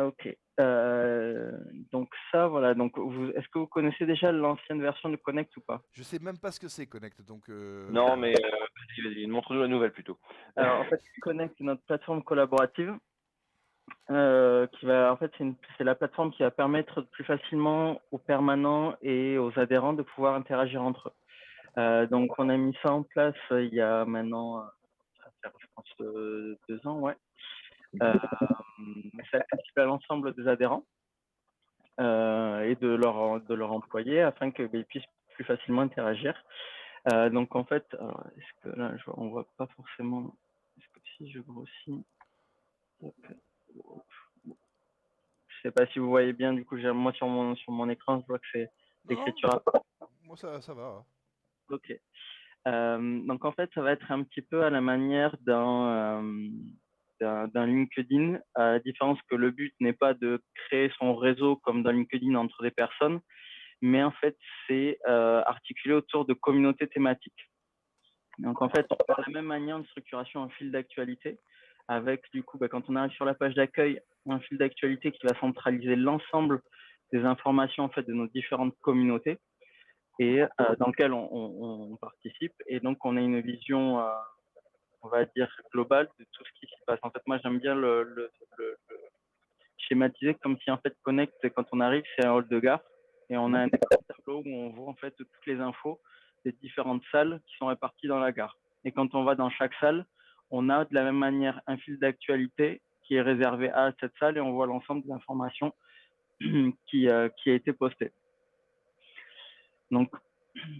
Ok. Donc ça, voilà. Donc, est-ce que vous connaissez déjà l'ancienne version de Connect ou pas? Je sais même pas ce que c'est Connect, donc Non, mais vas-y, montre-nous la nouvelle plutôt. Alors, en fait, Connect, c'est notre plateforme collaborative en fait, c'est la plateforme qui va permettre plus facilement aux permanents et aux adhérents de pouvoir interagir entre eux. Donc, on a mis ça en place il y a maintenant, ça va faire, je pense, 2 ans, ouais. Ça accessible à l'ensemble des adhérents et de leur employés afin qu'ils puissent plus facilement interagir. Donc, en fait, alors, est-ce que là, on voit pas forcément. Est-ce que si je grossis, je sais pas si vous voyez bien, du coup, moi sur mon écran, je vois que c'est non, l'écriture. moi ça va, hein. Ok. Donc en fait, ça va être un petit peu à la manière d'un LinkedIn, à la différence que le but n'est pas de créer son réseau comme dans LinkedIn entre des personnes, mais en fait, c'est articulé autour de communautés thématiques. Donc en fait, on a la même manière de structuration en fil d'actualité, avec du coup, quand on arrive sur la page d'accueil, un fil d'actualité qui va centraliser l'ensemble des informations en fait de nos différentes communautés et dans lequel on participe. Et donc, on a une vision, on va dire, globale de tout ce qui s'y passe. En fait, moi, j'aime bien le schématiser comme si, en fait, Connect, quand on arrive, c'est un hall de gare et on a un tableau où on voit, en fait, toutes les infos des différentes salles qui sont réparties dans la gare. Et quand on va dans chaque salle, on a de la même manière un fil d'actualité qui est réservé à cette salle et on voit l'ensemble des informations qui a été postée. Donc,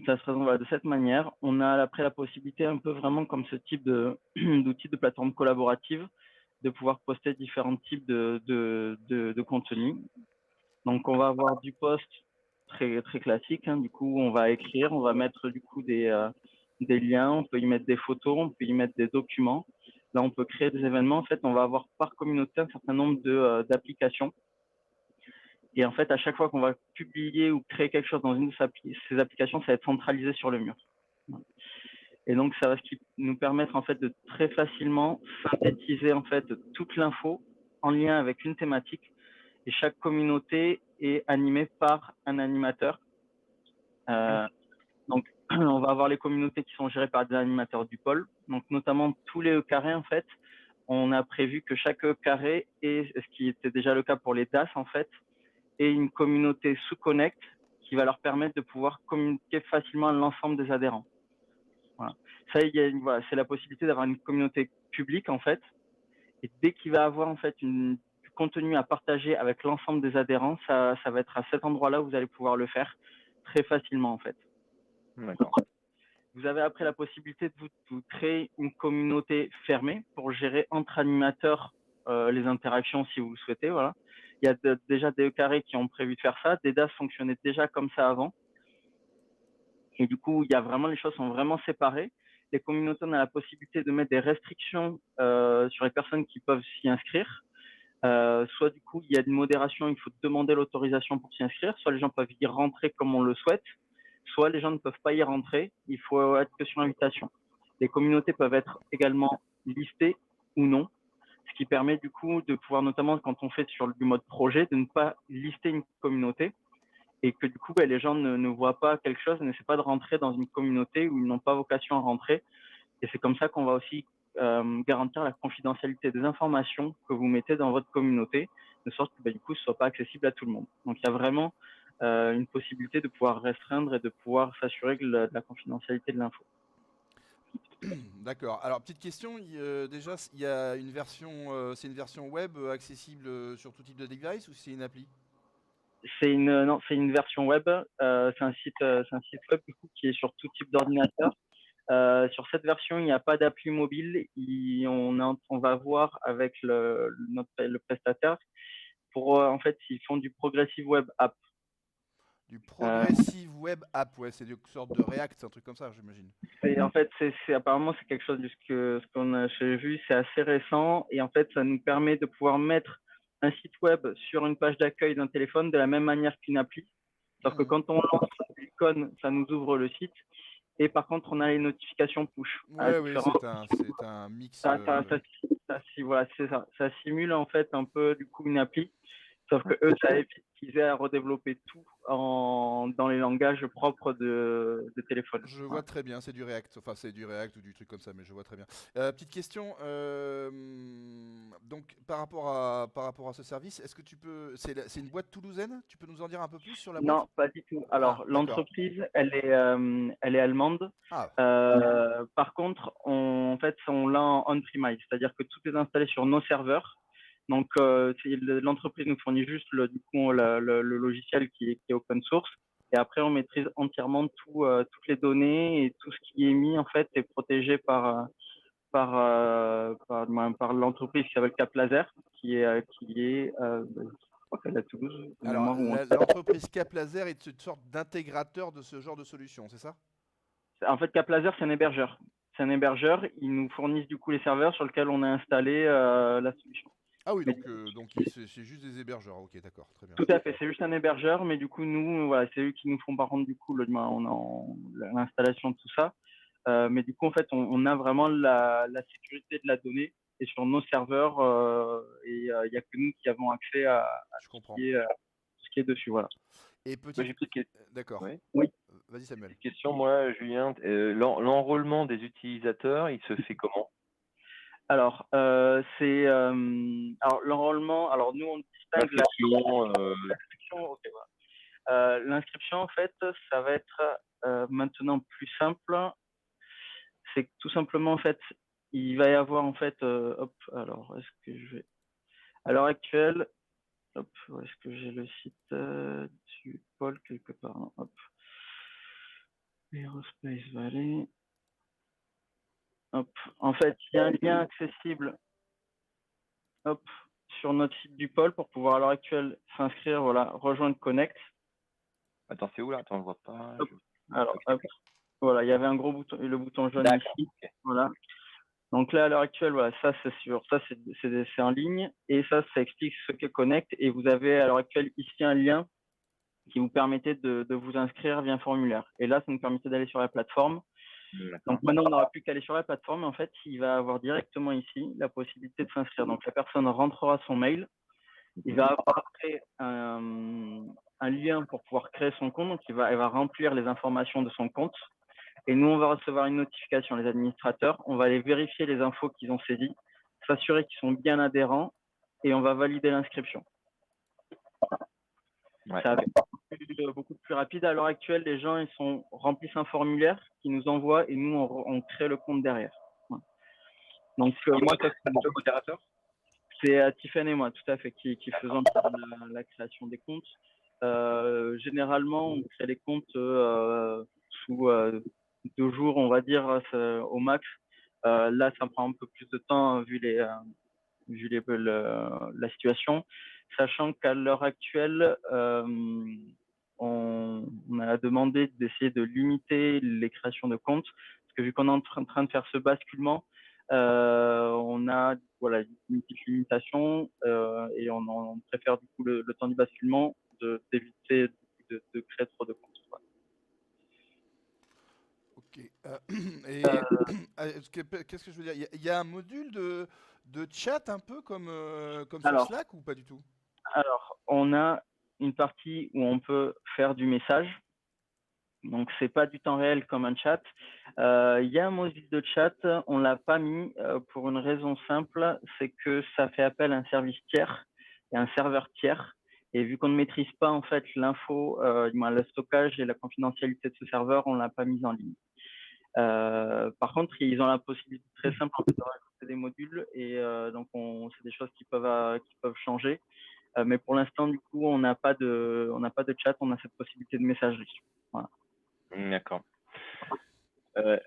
ça se présente de cette manière. On a après la possibilité, un peu vraiment comme ce type d'outil de plateforme collaborative, de pouvoir poster différents types de contenus. Donc, on va avoir du post très, très classique. Du coup, on va écrire, on va mettre du coup des liens, on peut y mettre des photos, on peut y mettre des documents. Là, on peut créer des événements. En fait, on va avoir par communauté un certain nombre d'applications. Et en fait, à chaque fois qu'on va publier ou créer quelque chose dans une de ces applications, ça va être centralisé sur le mur. Et donc, ça va ce qui nous permettre en fait de très facilement synthétiser en fait toute l'info en lien avec une thématique. Et chaque communauté est animée par un animateur. Donc, on va avoir les communautés qui sont gérées par des animateurs du pôle. Donc, notamment tous les carrés en fait. On a prévu que chaque carré, et ce qui était déjà le cas pour les DAS en fait, et une communauté sous Connect qui va leur permettre de pouvoir communiquer facilement à l'ensemble des adhérents. Voilà. Ça, c'est la possibilité d'avoir une communauté publique en fait. Et dès qu'il va avoir en fait du contenu à partager avec l'ensemble des adhérents, ça va être à cet endroit-là où vous allez pouvoir le faire très facilement en fait. D'accord. Vous avez après la possibilité de vous créer une communauté fermée pour gérer entre animateurs les interactions si vous le souhaitez. Voilà. Il y a déjà des carrés qui ont prévu de faire ça. Des DAS fonctionnaient déjà comme ça avant. Et du coup, les choses sont vraiment séparées. Les communautés, on a la possibilité de mettre des restrictions sur les personnes qui peuvent s'y inscrire. Soit du coup, il y a une modération, il faut demander l'autorisation pour s'y inscrire. Soit les gens peuvent y rentrer comme on le souhaite. Soit les gens ne peuvent pas y rentrer. Il faut être que sur invitation. Les communautés peuvent être également listées ou non. Ce qui permet du coup de pouvoir, notamment quand on fait sur du mode projet, de ne pas lister une communauté et que du coup, les gens ne voient pas quelque chose, n'essaient pas de rentrer dans une communauté où ils n'ont pas vocation à rentrer. Et c'est comme ça qu'on va aussi garantir la confidentialité des informations que vous mettez dans votre communauté, de sorte que du coup, ce ne soit pas accessible à tout le monde. Donc, il y a vraiment une possibilité de pouvoir restreindre et de pouvoir s'assurer de la confidentialité de l'info. D'accord. Alors, petite question, déjà, il y a une version, c'est une version web accessible sur tout type de device ou c'est une appli? Non, c'est une version web. C'est un site web du coup, qui est sur tout type d'ordinateur. Sur cette version, il n'y a pas d'appli mobile. On va voir avec le prestataire pour en fait, ils font du Progressive Web App. Du Euh, Progressive Web App, ouais, c'est une sorte de React, un truc comme ça, j'imagine. et en fait, apparemment c'est quelque chose de ce qu'on a vu, c'est assez récent et en fait, ça nous permet de pouvoir mettre un site web sur une page d'accueil d'un téléphone de la même manière qu'une appli. C'est-à-dire que Mhm. quand on lance l'icône, ça nous ouvre le site. Et par contre, on a les notifications push. Ouais, oui, c'est un mix. Voilà, c'est ça. Ça simule en fait un peu du coup une appli, sauf que eux, ça évite qu'ils aient à redévelopper tout dans les langages propres de téléphone. Je vois très bien, c'est du React, enfin c'est du React ou du truc comme ça, mais je vois très bien. Petite question, donc par rapport à ce service, est-ce que tu peux, c'est une boîte toulousaine, tu peux nous en dire un peu plus sur la boîte? Non, pas du tout. Alors, l'entreprise, elle est allemande. Ah, Par contre, en fait, on l'a en on-premise, c'est-à-dire que tout est installé sur nos serveurs. Donc, l'entreprise nous fournit juste du coup, le logiciel qui est open source. Et après, on maîtrise entièrement toutes les données et tout ce qui est mis, en fait, est protégé par l'entreprise qui s'appelle Cap Laser, je crois qu'elle est à Toulouse, de alors mémoire. l'entreprise Cap Laser est une sorte d'intégrateur de ce genre de solution, c'est ça? En fait, Cap Laser, c'est un hébergeur. C'est un hébergeur. Ils nous fournissent du coup les serveurs sur lesquels on a installé la solution. Ah oui, Mais donc c'est juste des hébergeurs, ok, d'accord, très bien. tout à fait, c'est juste un hébergeur, mais du coup, nous, voilà, c'est eux qui nous font par contre du coup l'installation de tout ça. Mais du coup, en fait, on a vraiment la sécurité de la donnée et sur nos serveurs, et il n'y a que nous qui avons accès à Je comprends. tout ce qui est dessus. Voilà. Et Moi, j'ai une petite question. D'accord. Ouais. Oui. Vas-y Samuel. Petite question, moi, Julien. L'enrôlement des utilisateurs, il se fait comment? Alors, alors l'enrôlement. Alors nous, on distingue l'inscription. Ok, voilà. L'inscription, en fait, ça va être maintenant plus simple. C'est que tout simplement, en fait, il va y avoir en fait, hop. Alors, est-ce que je vais à l'heure actuelle, hop, où est-ce que j'ai le site du pôle quelque part, non, hop. Aerospace Valley. Hop. En fait, il y a un lien accessible, hop, sur notre site du pôle pour pouvoir à l'heure actuelle s'inscrire, voilà, rejoindre Connect. Attends, c'est où là? Attends, je vois pas. Alors, hop, voilà, il y avait un gros bouton, le bouton jaune ici, okay. voilà. Donc là, à l'heure actuelle, voilà, ça c'est en ligne et ça explique ce qu'est Connect et vous avez à l'heure actuelle ici un lien qui vous permettait de vous inscrire via un formulaire. Et là, ça nous permettait d'aller sur la plateforme. Donc maintenant, on n'aura plus qu'à aller sur la plateforme. En fait, il va avoir directement ici la possibilité de s'inscrire. Donc la personne rentrera son mail. Il va avoir après un lien pour pouvoir créer son compte. Donc elle va remplir les informations de son compte. Et nous, on va recevoir une notification, les administrateurs. On va aller vérifier les infos qu'ils ont saisies, s'assurer qu'ils sont bien adhérents et on va valider l'inscription. Ouais. Ça va être beaucoup plus rapide. À l'heure actuelle, les gens remplissent un formulaire qu'ils nous envoient et nous, on crée le compte derrière. Ouais. Donc, moi, c'est le modérateur? C'est Tiffany et moi, tout à fait, qui faisons la création des comptes. Généralement, on crée les comptes sous 2 jours, on va dire, au max. Là, ça prend un peu plus de temps vu la situation, sachant qu'à l'heure actuelle, on a demandé d'essayer de limiter les créations de comptes, parce que vu qu'on est en train de faire ce basculement, on a voilà, une petite limitation et on préfère du coup le temps du basculement d'éviter de créer trop de comptes. Ok. Et qu'est-ce que je veux dire? Il y a un module de chat un peu comme sur Slack ou pas du tout? Alors, on a une partie où on peut faire du message. Donc, c'est pas du temps réel comme un chat. Il y a un module de chat, on l'a pas mis pour une raison simple, c'est que ça fait appel à un service tiers et un serveur tiers. Et vu qu'on ne maîtrise pas en fait l'info, le stockage et la confidentialité de ce serveur, on l'a pas mis en ligne. Par contre, ils ont la possibilité très simple de rajouter des modules et donc c'est des choses qui peuvent changer. Mais pour l'instant, du coup, on n'a pas de chat, on a cette possibilité de messagerie. Voilà. D'accord.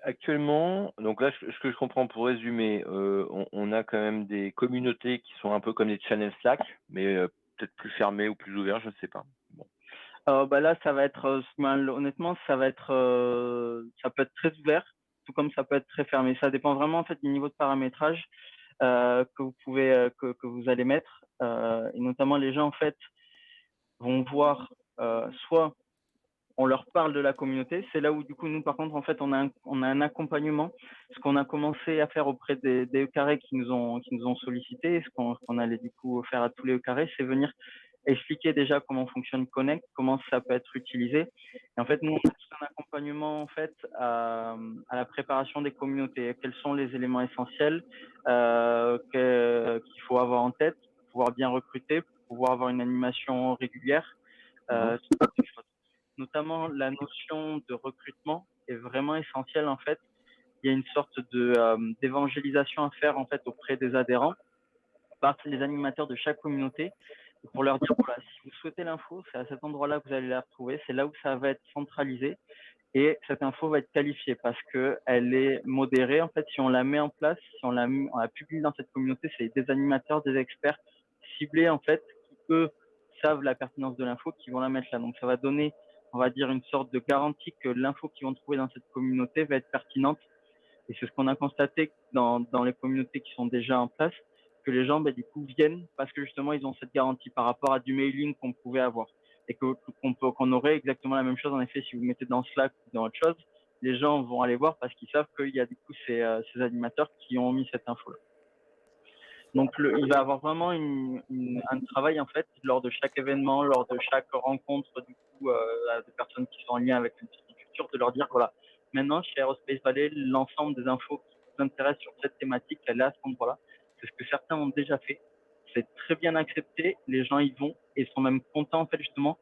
Actuellement, donc là, ce que je comprends pour résumer, on a quand même des communautés qui sont un peu comme des channels Slack, mais peut-être plus fermées ou plus ouvertes, je ne sais pas. Bon. Là, ça va être, honnêtement, ça peut être très ouvert, tout comme ça peut être très fermé. Ça dépend vraiment en fait du niveau de paramétrage que vous pouvez, que vous allez mettre, et notamment les gens en fait vont voir soit on leur parle de la communauté. C'est là où du coup nous par contre en fait on a un accompagnement. Ce qu'on a commencé à faire auprès des E-carrés qui nous ont sollicité, ce qu'on allait du coup faire à tous les E-carrés, c'est venir expliquer déjà comment fonctionne Connect, comment ça peut être utilisé. Et en fait, nous, on a tout un accompagnement en fait à la préparation des communautés. Quels sont les éléments essentiels qu'il faut avoir en tête pour pouvoir bien recruter, pour pouvoir avoir une animation régulière. Notamment, la notion de recrutement est vraiment essentielle en fait. Il y a une sorte d'évangélisation à faire en fait auprès des adhérents par les animateurs de chaque communauté pour leur dire voilà, si vous souhaitez l'info, c'est à cet endroit-là que vous allez la retrouver, c'est là où ça va être centralisé et cette info va être qualifiée parce que elle est modérée en fait. Si on la met en place, si on la publie dans cette communauté, c'est des animateurs, des experts ciblés en fait qui eux savent la pertinence de l'info, qui vont la mettre là. Donc ça va donner, on va dire, une sorte de garantie que l'info qu'ils vont trouver dans cette communauté va être pertinente. Et c'est ce qu'on a constaté dans les communautés qui sont déjà en place, que les gens, du coup, viennent parce que justement, ils ont cette garantie par rapport à du mailing qu'on pouvait avoir. Et qu'on aurait exactement la même chose, en effet, si vous mettez dans Slack ou dans autre chose, les gens vont aller voir parce qu'ils savent qu'il y a du coup ces animateurs qui ont mis cette info-là. Donc, il va avoir vraiment un travail, en fait, lors de chaque événement, lors de chaque rencontre, du coup, de personnes qui sont en lien avec l'Institut Futur, de leur dire, voilà, maintenant, chez Aerospace Valley, l'ensemble des infos qui vous intéressent sur cette thématique, elle est à cet endroit-là. C'est ce que certains ont déjà fait. C'est très bien accepté. Les gens y vont et sont même contents, en fait, justement,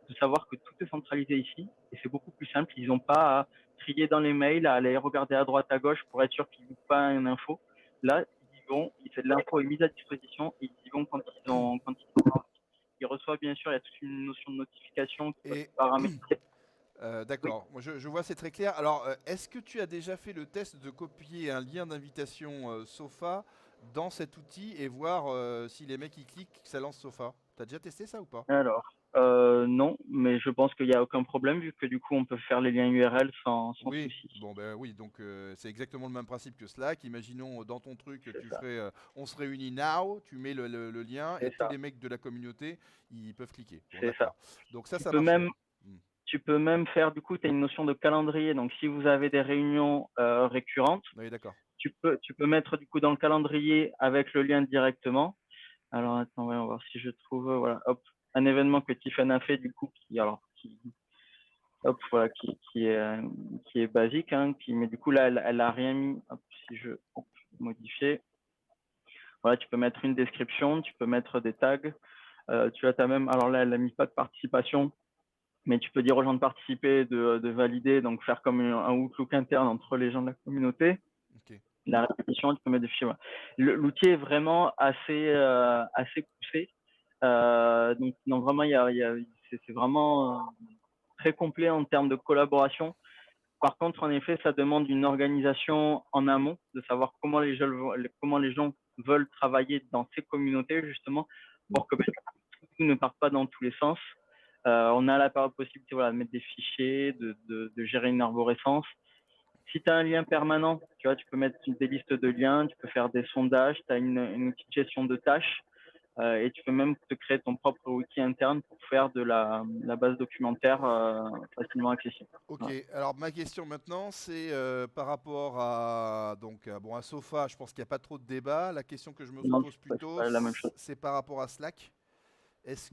de savoir que tout est centralisé ici. Et c'est beaucoup plus simple. Ils n'ont pas à trier dans les mails, à aller regarder à droite, à gauche pour être sûr qu'ils n'ouvrent pas une info. Là, ils y vont. L'info est mise à disposition et ils y vont quand ils ont envie. Ils reçoivent, bien sûr, il y a toute une notion de notification qui peut être paramétrée. D'accord, moi je vois, c'est très clair. Alors, est-ce que tu as déjà fait le test de copier un lien d'invitation Sofa dans cet outil et voir si les mecs ils cliquent, ça lance Sofa? T'as déjà testé ça ou pas? Alors, non, mais je pense qu'il n'y a aucun problème vu que du coup on peut faire les liens URL sans Oui, souci. bon ben oui, donc c'est exactement le même principe que Slack. Imaginons dans ton truc, tu ferais on se réunit now, tu mets le lien et tous les mecs de la communauté, ils peuvent cliquer. Bon, c'est ça. d'accord. Donc ça Tu peux marche. même, tu peux même faire, du coup, tu as une notion de calendrier. Donc, si vous avez des réunions récurrentes, Oui, d'accord. tu peux mettre du coup dans le calendrier avec le lien directement. Alors, attends, on va voir si je trouve, voilà, hop, un événement que Tiffany a fait, du coup, qui est basique, hein, mais du coup, là, elle a rien mis. Hop, si je modifier. Voilà, tu peux mettre une description, tu peux mettre des tags. Tu as même, alors là, elle n'a mis pas de participation, mais tu peux dire aux gens de participer, de valider, donc faire comme un Outlook interne entre les gens de la communauté. Okay. La répétition, tu peux mettre des fichiers. Voilà. L'outil est vraiment assez poussé. Donc vraiment, c'est vraiment très complet en termes de collaboration. Par contre, en effet, ça demande une organisation en amont, de savoir comment les gens veulent travailler dans ces communautés, justement, pour que tout ne parte pas dans tous les sens. On a la possibilité de mettre des fichiers, de gérer une arborescence. Si tu as un lien permanent, tu vois, tu peux mettre des listes de liens, tu peux faire des sondages, tu as une petite gestion de tâches et tu peux même te créer ton propre outil interne pour faire de la base documentaire facilement accessible. Ok, Voilà. alors ma question maintenant, c'est par rapport à, à Sofa, je pense qu'il n'y a pas trop de débat. La question que je me Non, pose c'est plutôt, pas la même chose. c'est par rapport à Slack. Est-ce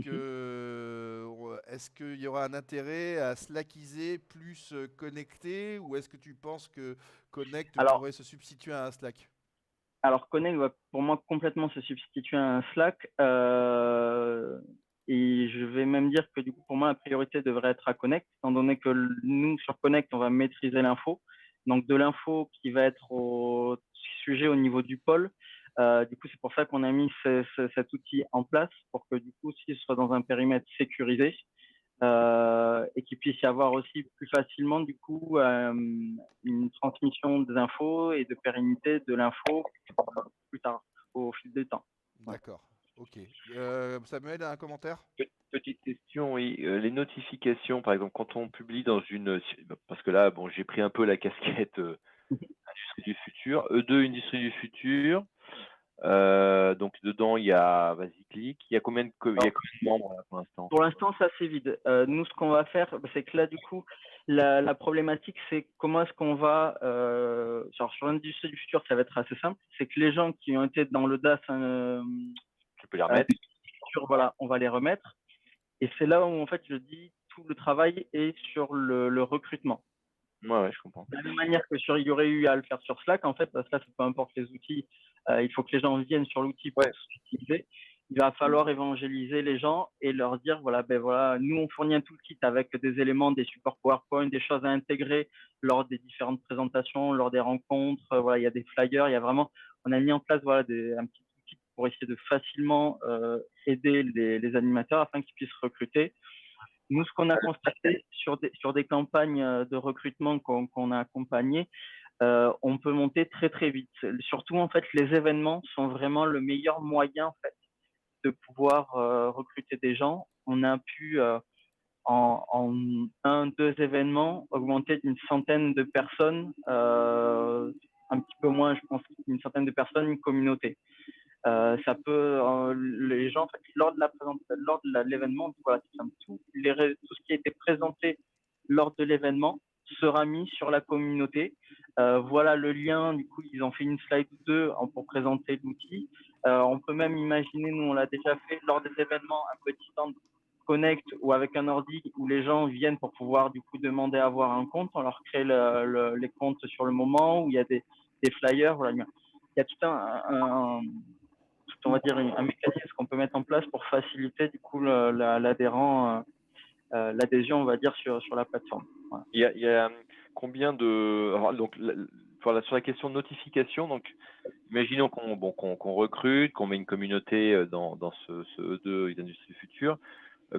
qu'il y aura un intérêt à slackiser plus connecté ou est-ce que tu penses que Connect pourrait se substituer à un Slack? Alors, Connect va pour moi complètement se substituer à un Slack. Et je vais même dire que du coup, pour moi, la priorité devrait être à Connect, étant donné que nous, sur Connect, on va maîtriser l'info. Donc, de l'info qui va être au sujet au niveau du pôle. Du coup, c'est pour ça qu'on a mis cet outil en place, pour que du coup, s'il soit dans un périmètre sécurisé, et qu'il puisse y avoir aussi plus facilement du coup une transmission des infos et de pérennité de l'info plus tard au fil du temps. D'accord, ok. Samuel, un commentaire? Petite question, oui. Les notifications, par exemple, quand on publie dans une... Parce que là, bon, j'ai pris un peu la casquette industrie du futur. E2, industrie du futur. Donc dedans, il y a, vas-y, clique. Il y a combien de, il y a Alors, combien de membres là, pour l'instant? pour l'instant, ça c'est vide. Nous, ce qu'on va faire, c'est que là, du coup, la problématique, c'est comment est-ce qu'on va, genre sur l'industrie du futur, ça va être assez simple. C'est que les gens qui ont été dans le DAS, Tu peux les remettre. voilà, on va les remettre. Et c'est là où, en fait, je dis, tout le travail est sur le recrutement. Ouais, je comprends. De la même manière que il y aurait eu à le faire sur Slack, en fait, parce que là, peu importe les outils, il faut que les gens viennent sur l'outil pour s'utiliser. Il va falloir évangéliser les gens et leur dire, voilà, ben voilà, nous, on fournit un toolkit avec des éléments, des supports PowerPoint, des choses à intégrer lors des différentes présentations, lors des rencontres. Voilà, il y a des flyers, il y a vraiment, on a mis en place, voilà, un petit outil pour essayer de facilement aider les animateurs afin qu'ils puissent recruter. Nous, ce qu'on a constaté sur des campagnes de recrutement qu'on a accompagnées, on peut monter très très vite. Surtout, en fait, les événements sont vraiment le meilleur moyen en fait, de pouvoir recruter des gens. On a pu, en un, deux événements, augmenter d'une centaine de personnes, un petit peu moins, je pense, d'une centaine de personnes, une communauté. Ça peut, les gens, en fait, lors de l'événement, voilà, tout ce qui a été présenté lors de l'événement sera mis sur la communauté. Voilà le lien, du coup, ils ont fait une slide ou deux pour présenter l'outil. On peut même imaginer, nous, on l'a déjà fait lors des événements, un petit stand Connect ou avec un ordi où les gens viennent pour pouvoir, du coup, demander à avoir un compte. On leur crée les comptes sur le moment, où il y a des flyers. Voilà. Il y a tout on va dire, un mécanisme qu'on peut mettre en place pour faciliter du coup l'adhérent, l'adhésion, on va dire, sur la plateforme. Voilà. Il y a combien de, alors, donc voilà, sur la question de notification, donc imaginons qu'on recrute, qu'on met une communauté dans ce E2 Industries du futur.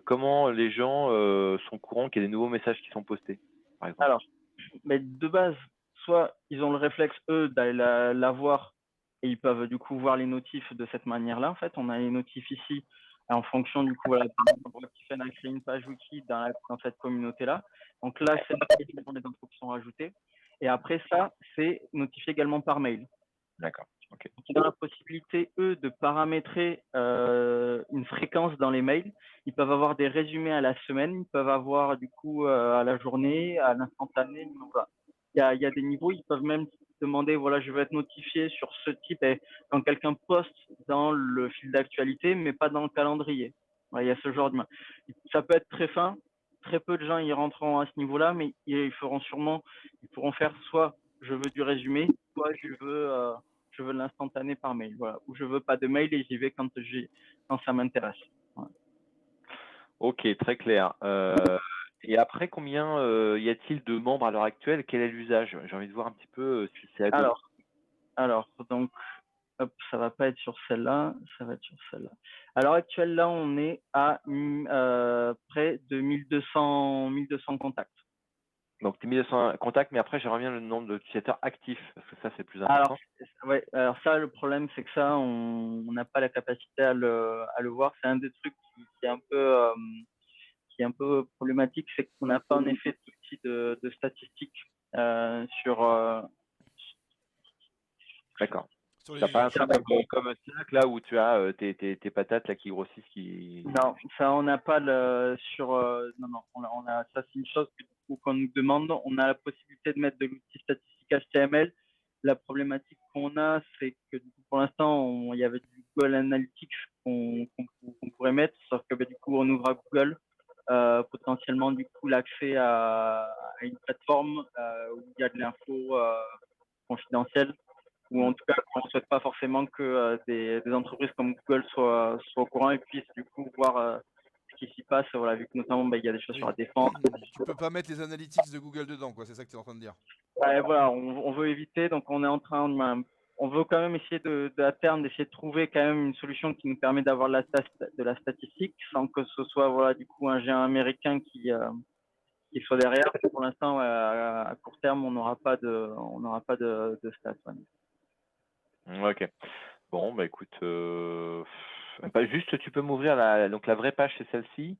Comment les gens sont courants qu'il y a des nouveaux messages qui sont postés, par exemple? Alors, mais de base, soit ils ont le réflexe, eux, d'aller la voir et ils peuvent du coup voir les notifs de cette manière-là. En fait, on a les notifs ici en fonction du coup, voilà, Tiffen a créé une page wiki dans cette communauté-là. Donc là, c'est les infos qui sont rajoutées. Et après ça, c'est notifié également par mail. D'accord. Okay. Ils ont la possibilité, eux, de paramétrer une fréquence dans les mails. Ils peuvent avoir des résumés à la semaine, ils peuvent avoir du coup à la journée, à l'instantané. Voilà. Il y a des niveaux, ils peuvent même demander, voilà, je veux être notifié sur ce type, et quand quelqu'un poste dans le fil d'actualité, mais pas dans le calendrier. Voilà, il y a ce genre de... Ça peut être très fin, très peu de gens y rentreront à ce niveau-là, mais ils pourront faire soit je veux du résumé, soit je veux l'instantané par mail, voilà, ou je veux pas de mail et j'y vais quand ça m'intéresse. Voilà. Ok, très clair. Et après, combien y a-t-il de membres à l'heure actuelle? Quel est l'usage? J'ai envie de voir un petit peu si c'est adopté. Alors, donc, hop, ça va pas être sur celle-là, ça va être sur celle-là. À l'heure actuelle, là, on est à près de 1200 contacts. Donc, tu as 1200 contacts, mais après, j'aimerais bien le nombre d'utilisateurs actifs, parce que ça, c'est plus important. Alors ça, le problème, c'est que ça, on n'a pas la capacité à le voir. C'est un des trucs qui est un peu problématique, c'est qu'on n'a pas en effet d'outils de statistiques sur. D'accord. Tu n'as pas un truc comme Slack là où tu as tes patates là qui grossissent qui. Non, ça on n'a pas non, on a ça, c'est une chose qu'on nous demande. On a la possibilité de mettre de l'outil statistique HTML. La problématique qu'on a, c'est que du coup, pour l'instant, il y avait du Google Analytics qu'on pourrait mettre, sauf que du coup, on ouvre à Google. Potentiellement du coup l'accès à une plateforme où il y a de l'info confidentielle, ou en tout cas on ne souhaite pas forcément que des entreprises comme Google soient au courant et puissent du coup voir ce qui s'y passe, voilà, vu que notamment il y a des choses sur la défense. Tu peux pas mettre les analytics de Google dedans, quoi, c'est ça que tu es en train de dire. Voilà, on veut éviter, donc on veut quand même essayer à terme d'essayer de trouver quand même une solution qui nous permet d'avoir de la statistique sans que ce soit, voilà, du coup un géant américain qui soit derrière. Pour l'instant, à court terme, on n'aura pas de stats. Ouais. Ok. Bon, bah écoute, juste, tu peux m'ouvrir donc la vraie page, c'est celle-ci.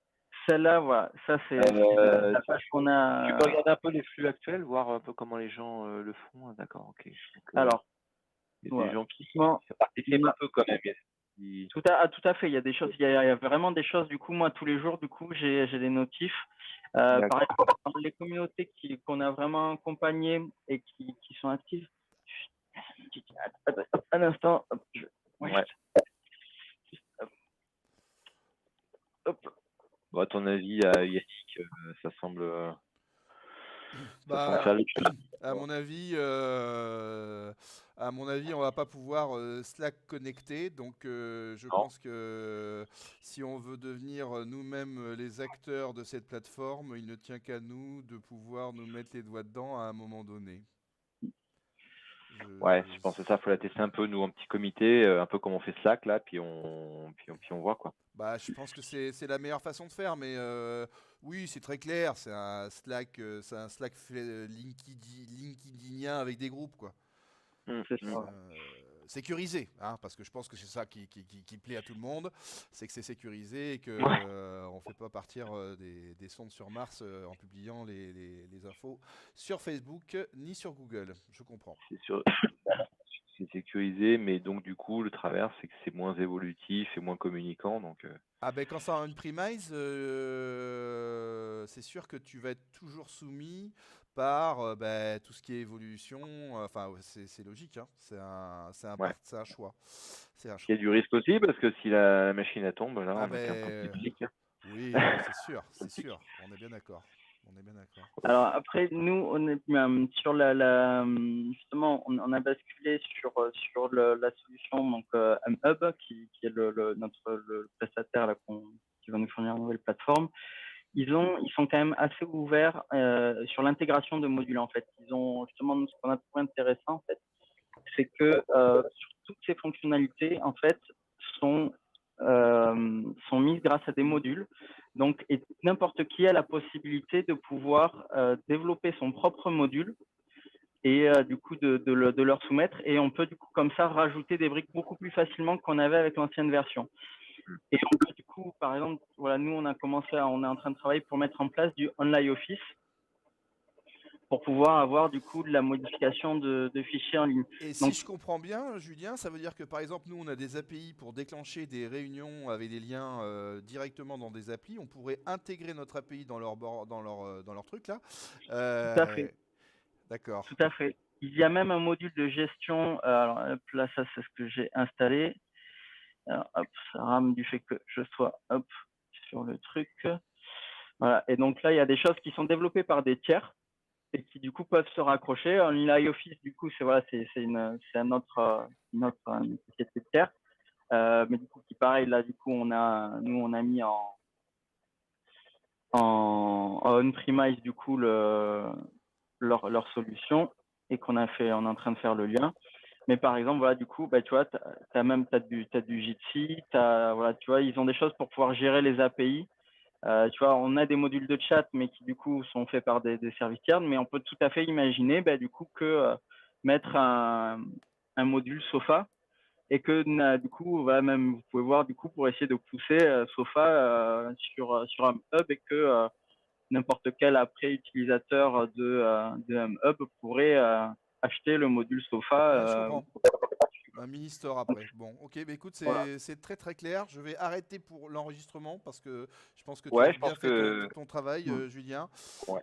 Celle-là, voilà, ça c'est la page qu'on a. Tu peux regarder un peu les flux actuels, voir un peu comment les gens le font. D'accord, ok. Donc, alors, Il y a Ouais. des gens qui Bon, participent un peu quand même. tout à fait. Il y a des choses, il y a vraiment des choses. Du coup, moi, tous les jours, du coup, j'ai des notifs. Par exemple, dans les communautés qu'on a vraiment accompagnées et qui sont actives. Un instant. Hop, Ouais. hop. Bon, à ton avis, Yannick, ça semble Bah, faire les à mon avis, on va pas pouvoir Slack connecter. Donc, je Non. pense que si on veut devenir nous-mêmes les acteurs de cette plateforme, il ne tient qu'à nous de pouvoir nous mettre les doigts dedans à un moment donné. Ouais, je pense que ça, faut la tester un peu, nous, en petit comité, un peu comme on fait Slack, là, puis on voit, quoi. Bah, je pense que c'est la meilleure façon de faire, mais oui, c'est très clair. C'est un Slack, LinkedInien avec des groupes, quoi. C'est ça. Sécurisé, hein, parce que je pense que c'est ça qui plaît à tout le monde, c'est que c'est sécurisé et que on fait pas partir des sondes sur Mars en publiant les infos sur Facebook ni sur Google. Je comprends. C'est sûr. C'est sécurisé, mais donc du coup, le travers, c'est que c'est moins évolutif et moins communicant. Donc, Ah ben quand ça a une premise, c'est sûr que tu vas être toujours soumis par tout ce qui est évolution. Enfin, c'est logique, hein. ouais. C'est un choix. C'est un Il y a choix. du risque aussi, parce que si la machine elle tombe, là, Ah on a qu'un petit risque. oui, c'est sûr. On est bien d'accord. On est bien d'accord. Alors après, nous, on est sur justement, on a basculé sur la solution donc MHub qui est le prestataire là, qui va nous fournir une nouvelle plateforme. Ils sont quand même assez ouverts sur l'intégration de modules en fait. Ils ont justement ce qu'on a trouvé intéressant en fait, c'est que sur toutes ces fonctionnalités en fait sont mises grâce à des modules. Donc, et n'importe qui a la possibilité de pouvoir développer son propre module et du coup de leur soumettre. Et on peut du coup comme ça rajouter des briques beaucoup plus facilement qu'on avait avec l'ancienne version. Et on peut du coup, par exemple, voilà, nous on est en train de travailler pour mettre en place du online office pour pouvoir avoir du coup de la modification de fichiers en ligne. Et si Donc, je comprends bien, Julien, ça veut dire que par exemple, nous, on a des API pour déclencher des réunions avec des liens directement dans des applis. On pourrait intégrer notre API dans dans leur truc là. tout à fait. D'accord. Tout à fait. Il y a même un module de gestion. Alors là, ça, c'est ce que j'ai installé. Alors, hop, ça rame du fait que je sois hop, sur le truc. Voilà. Et donc là, il y a des choses qui sont développées par des tiers et qui du coup peuvent se raccrocher. En iOffice, du coup, une société de tiers. Mais du coup, qui pareil, là, du coup, on a mis en on-premise, du coup, leur solution et on est en train de faire le lien. Mais par exemple, voilà, du coup, bah, tu vois, t'as du Jitsi, voilà, tu vois, ils ont des choses pour pouvoir gérer les API. Tu vois, on a des modules de chat, mais qui du coup sont faits par des services tiers, mais on peut tout à fait imaginer, bah, du coup, que mettre un module Sofa et que du coup, voilà, même vous pouvez voir du coup pour essayer de pousser Sofa sur un hub et que n'importe quel après utilisateur de Hub pourrait acheter le module Ouais, je Sofa. comprends. Un mini store après. Bon, ok, bah écoute, Voilà. c'est très très clair. Je vais arrêter pour l'enregistrement parce que je pense que tu Ouais, as je bien pense fait que ton travail, Julien. ouais.